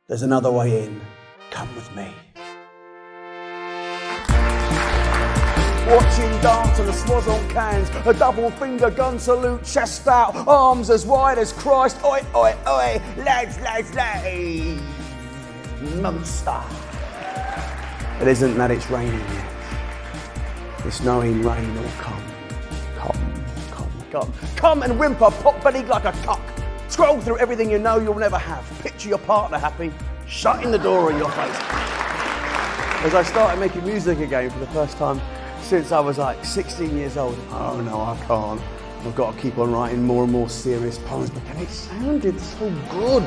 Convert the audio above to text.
There's another way in. Come with me. Watching dance on the swazzle cans, a double finger gun salute, chest out, arms as wide as Christ. Oi, oi, oi, lads, lads, lads. Monster. It isn't that it's raining yet. It's knowing rain will come. Come and whimper, pot-bellied like a cock. Scroll through everything you know you'll never have. Picture your partner happy, shutting the door in your face. As I started making music again for the first time since I was like 16 years old. Oh no, I can't. I've got to keep on writing more and more serious poems, but it sounded so good.